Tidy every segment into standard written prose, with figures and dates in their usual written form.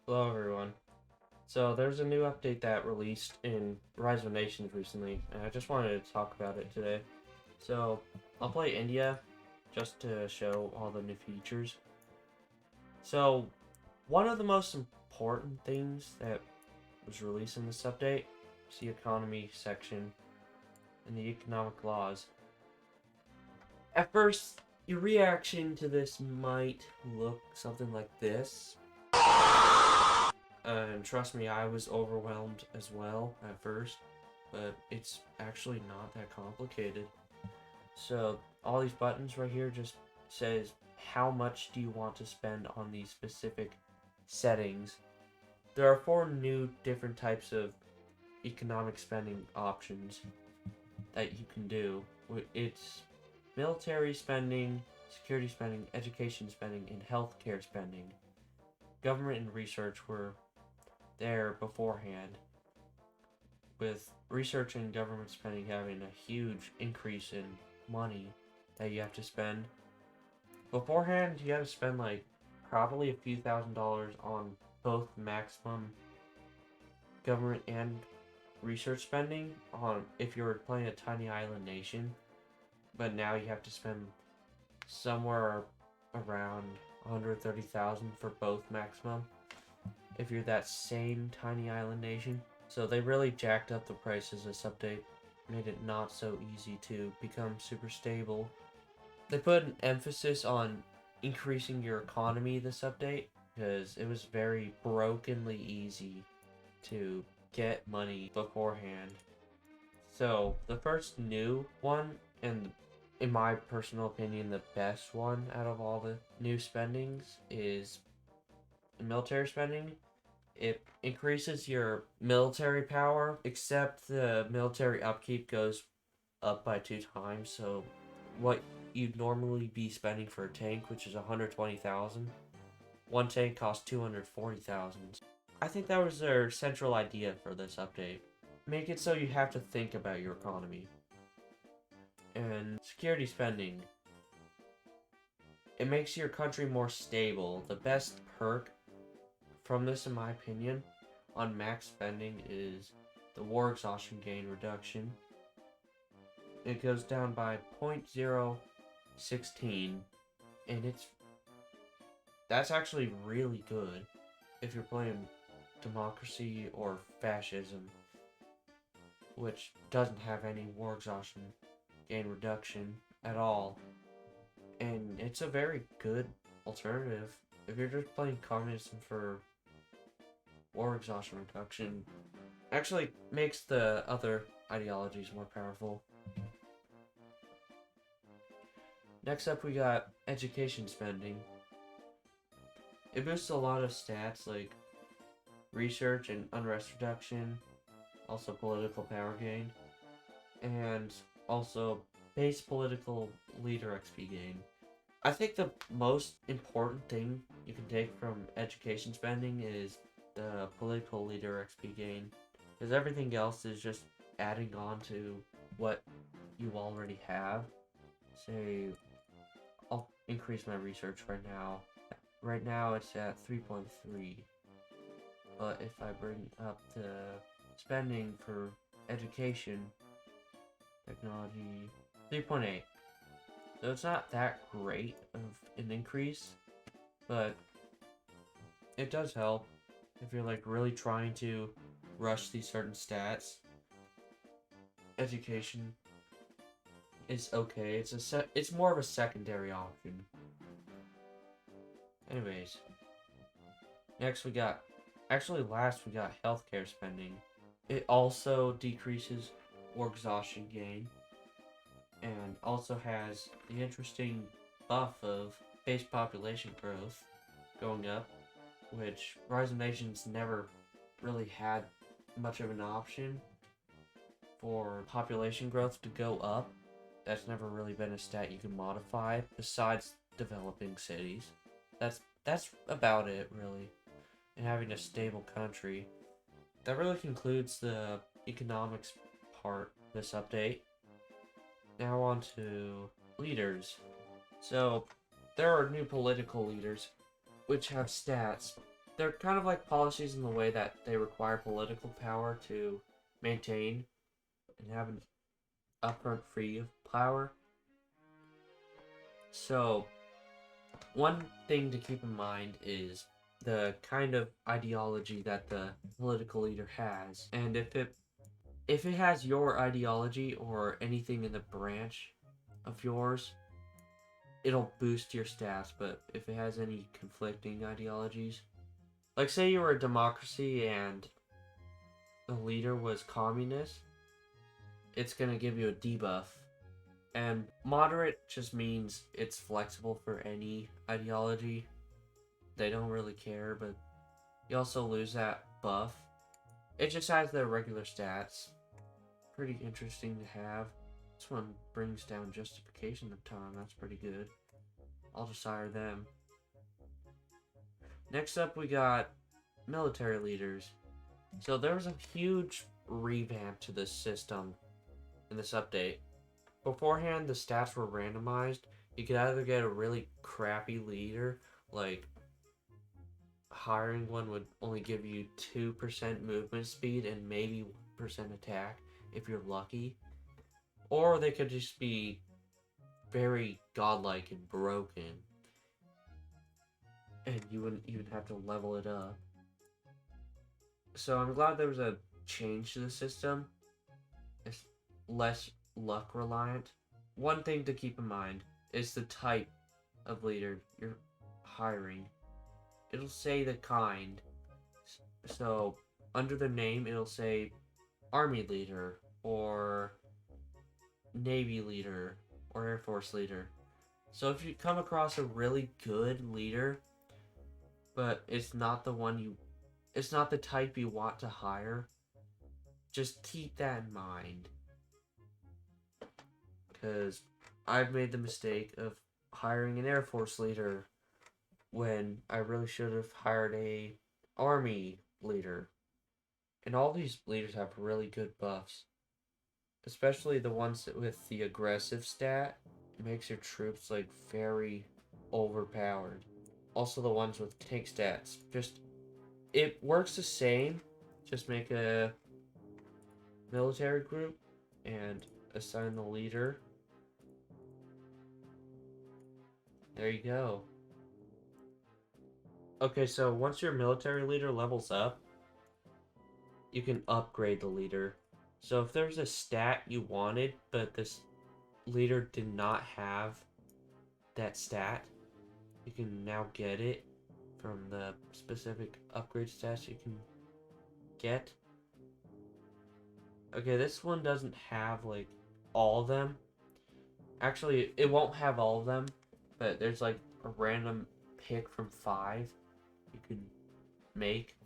Hello everyone. So there's a new update that released in Rise of Nations recently, and I just wanted to talk about it today. So I'll play India just to show all the new features. So one of the most important things that was released in this update is the economy section and the economic laws. At first, your reaction to this might look something like this. And trust me, I was overwhelmed as well at first, but it's actually not that complicated. So all these buttons right here just says how much do you want to spend on these specific settings. There are 4 new different types of economic spending options that you can do. It's military spending, security spending, education spending, and healthcare spending. Government and research were there beforehand, with research and government spending having a huge increase in money that you have to spend. Beforehand, you had to spend like probably a few $1,000s on both maximum government and research spending on if you were playing a tiny island nation, but now you have to spend somewhere around 130,000 for both maximum if you're that same tiny island nation. So they really jacked up the prices this update, made it not so easy to become super stable. They put an emphasis on increasing your economy this update because it was very brokenly easy to get money beforehand. So the first new one, and in my personal opinion the best one out of all the new spendings, is military spending. It increases your military power, except the military upkeep goes up by 2 times. So what you'd normally be spending for a tank, which is 120,000, one tank costs 240,000. I think that was their central idea for this update. Make it so you have to think about your economy. And security spending. It makes your country more stable. The best perk from this, in my opinion, on max spending is the war exhaustion gain reduction. It goes down by 0.016, and that's actually really good if you're playing democracy or fascism, which doesn't have any war exhaustion gain reduction at all. And it's a very good alternative if you're just playing communism for war exhaustion reduction. Actually makes the other ideologies more powerful. Next up, we got education spending. It boosts a lot of stats like research and unrest reduction, also political power gain, and also base political leader XP gain. I think the most important thing you can take from education spending is the political leader XP gain, because everything else is just adding on to what you already have. Say, I'll increase my research right now. Right now it's at 3.3, but if I bring up the spending for education, technology, 3.8. So it's not that great of an increase, but it does help if you're like really trying to rush these certain stats. Education is okay. It's more of a secondary option. Anyways, last we got healthcare spending. It also decreases war exhaustion gain, and also has the interesting buff of base population growth going up, which Rise of Nations never really had much of an option for population growth to go up. That's never really been a stat you can modify besides developing cities. That's about it, really. And having a stable country. That really concludes the economics part of this update. Now on to leaders. So, there are new political leaders, which have stats. they're kind of like policies in the way that they require political power to maintain and have an upfront free of power. So one thing to keep in mind is the kind of ideology that the political leader has, and if it has your ideology or anything in the branch of yours, it'll boost your stats. But if it has any conflicting ideologies, like say you were a democracy and the leader was communist, it's gonna give you a debuff. And moderate just means it's flexible for any ideology. They don't really care, but you also lose that buff. It just has the regular stats. Pretty interesting to have. This one brings down justification of time. That's pretty good. I'll just hire them. Next up, we got military leaders. So there was a huge revamp to this system in this update. Beforehand, the stats were randomized. You could either get a really crappy leader, like hiring one would only give you 2% movement speed and maybe 1% attack if you're lucky, or they could just be very godlike and broken, and you wouldn't even have to level it up. So I'm glad there was a change to the system. It's less luck reliant. One thing to keep in mind is the type of leader you're hiring. It'll say the kind. So under the name, it'll say Army leader or Navy leader or Air Force leader. So if you come across a really good leader, but it's not the type you want to hire, just keep that in mind. Because I've made the mistake of hiring an Air Force leader when I really should have hired a Army leader. And all these leaders have really good buffs. Especially the ones with the aggressive stat. It makes your troops like very overpowered. Also the ones with tank stats. It works the same. Just make a military group and assign the leader. There you go. Okay, so once your military leader levels up, you can upgrade the leader. So if there's a stat you wanted, but this leader did not have that stat, you can now get it from the specific upgrade stats you can get. Okay, this one doesn't have like all of them. Actually, it won't have all of them, but there's like a random pick from 5 you can make.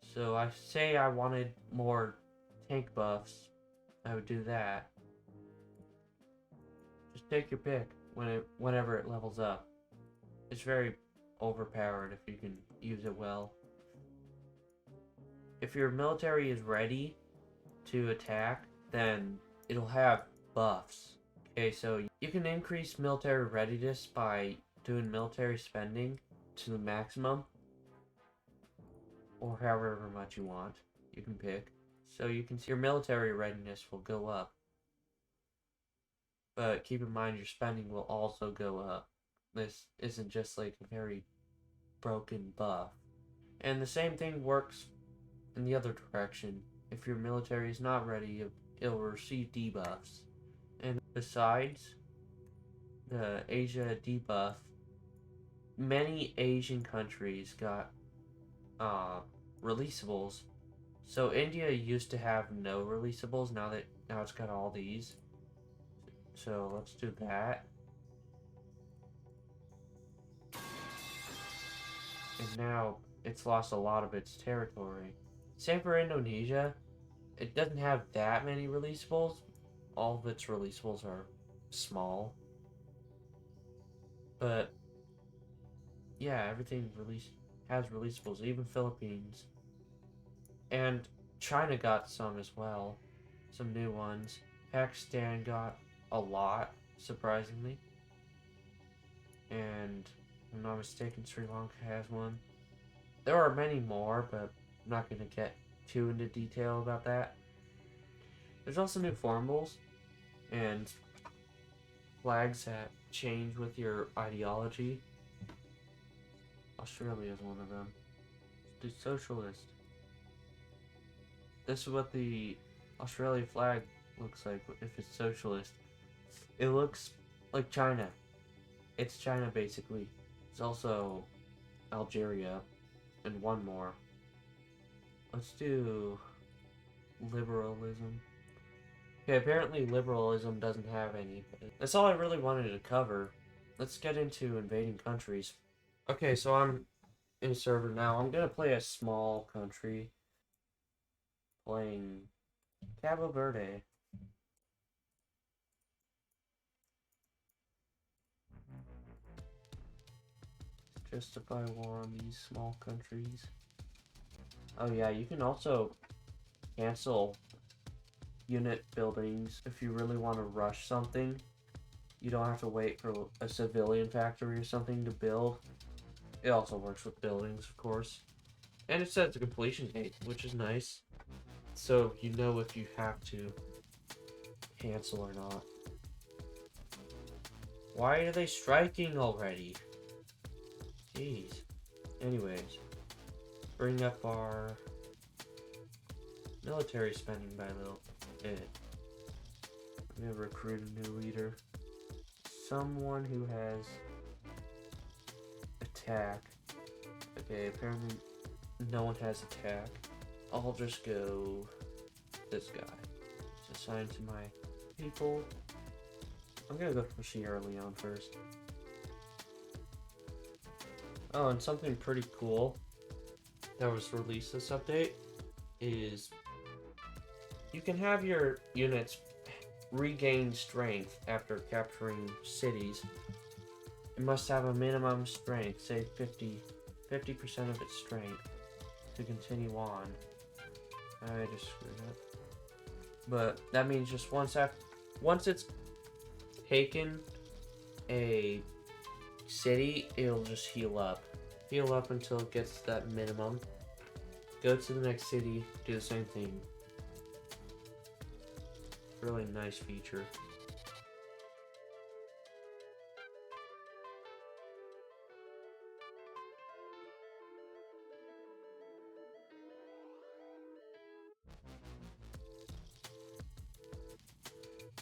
So I say I wanted more tank buffs, I would do that. Just take your pick whenever it levels up. It's very overpowered if you can use it well. If your military is ready to attack, then it'll have buffs. Okay, so you can increase military readiness by doing military spending to the maximum, or however much you want. You can pick. So you can see your military readiness will go up. But keep in mind your spending will also go up. This isn't just like a very broken buff. And the same thing works in the other direction. If your military is not ready, it'll receive debuffs. And besides the Asia debuff, many Asian countries got releasables. So India used to have no releasables, now it's got all these. So let's do that. And now it's lost a lot of its territory. Same for Indonesia. It doesn't have that many releasables. All of its releasables are small. But yeah, everything has releasables, even Philippines. And China got some as well. Some new ones. Pakistan got a lot, surprisingly. And if I'm not mistaken, Sri Lanka has one. There are many more, but I'm not going to get too into detail about that. There's also new formables and flags that change with your ideology. Australia is one of them. The socialist. This is what the Australia flag looks like if it's socialist. It looks like China. It's China basically. It's also Algeria and one more. Let's do liberalism. Okay, apparently liberalism doesn't have any. That's all I really wanted to cover. Let's get into invading countries. Okay, so I'm in a server now. I'm gonna play a small country. Playing Cabo Verde. Justify war on these small countries. Oh yeah, you can also cancel unit buildings if you really want to rush something. You don't have to wait for a civilian factory or something to build. It also works with buildings, of course. And it sets a completion date, which is nice. So you know if you have to cancel or not. Why are they striking already? Jeez. Anyways, bring up our military spending by a little bit. I'm gonna recruit a new leader. Someone who has attack. Okay, apparently no one has attack. I'll just go this guy. It's assigned to my people. I'm gonna go for Sierra Leone first. Oh, and something pretty cool that was released this update is you can have your units regain strength after capturing cities. It must have a minimum strength, say 50% of its strength to continue on. I just screwed up. But that means just once it's taken a city, it'll just heal up. Heal up until it gets that minimum. Go to the next city, do the same thing. Really nice feature.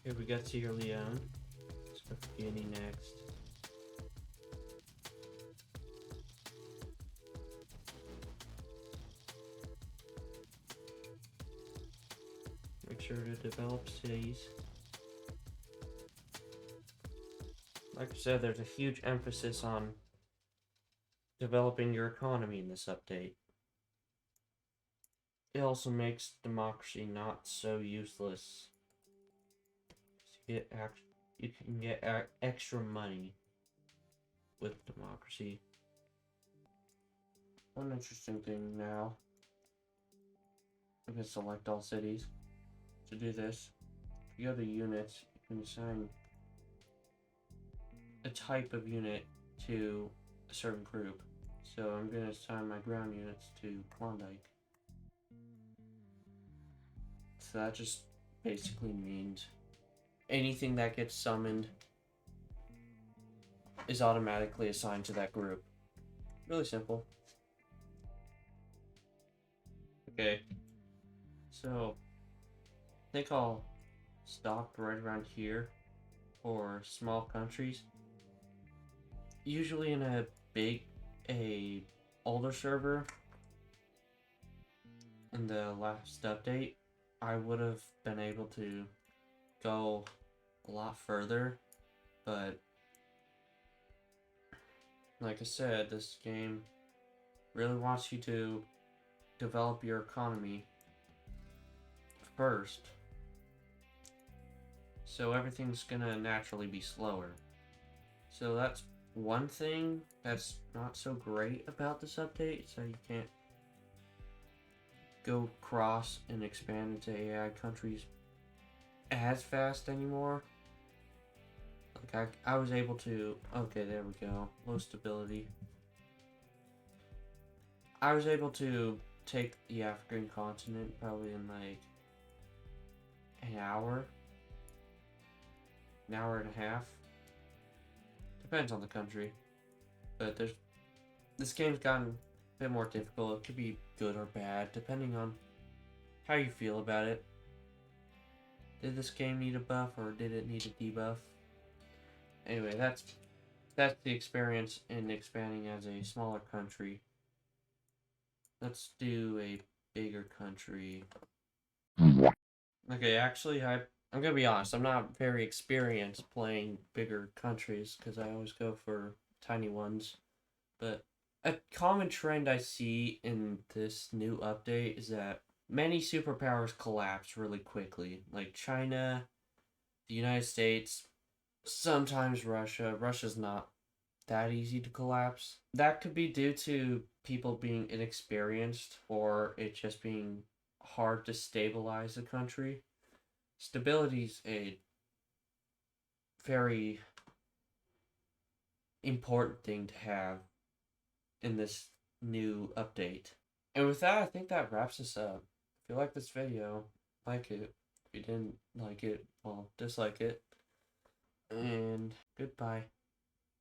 Here we got Sierra Leone. Let's go for Guinea next. Make sure to develop cities. Like I said, there's a huge emphasis on developing your economy in this update. It also makes democracy not so useless. You can get extra money with democracy. One interesting thing now, I can select all cities. To do this, if you go to units, you can assign a type of unit to a certain group. So I'm going to assign my ground units to Klondike. So that just basically means anything that gets summoned is automatically assigned to that group. Really simple. Okay, so I think I'll stop right around here for small countries. Usually in a older server in the last update, I would have been able to go a lot further, but like I said, this game really wants you to develop your economy first, so everything's gonna naturally be slower. So that's one thing that's not so great about this update, so you can't go cross and expand into AI countries as fast anymore. Like I was able to, okay, there we go, low stability. I was able to take the African continent probably in like an hour and a half. Depends on the country. But this game's gotten a bit more difficult. It could be good or bad, depending on how you feel about it. Did this game need a buff or did it need a debuff? Anyway, that's the experience in expanding as a smaller country. Let's do a bigger country. Okay, actually, I'm gonna be honest. I'm not very experienced playing bigger countries because I always go for tiny ones. But a common trend I see in this new update is that many superpowers collapse really quickly, like China, the United States, sometimes Russia. Russia's not that easy to collapse. That could be due to people being inexperienced or it just being hard to stabilize a country. Stability is a very important thing to have in this new update. And with that, I think that wraps us up. If you like this video, like it. If you didn't like it, well, dislike it. And goodbye.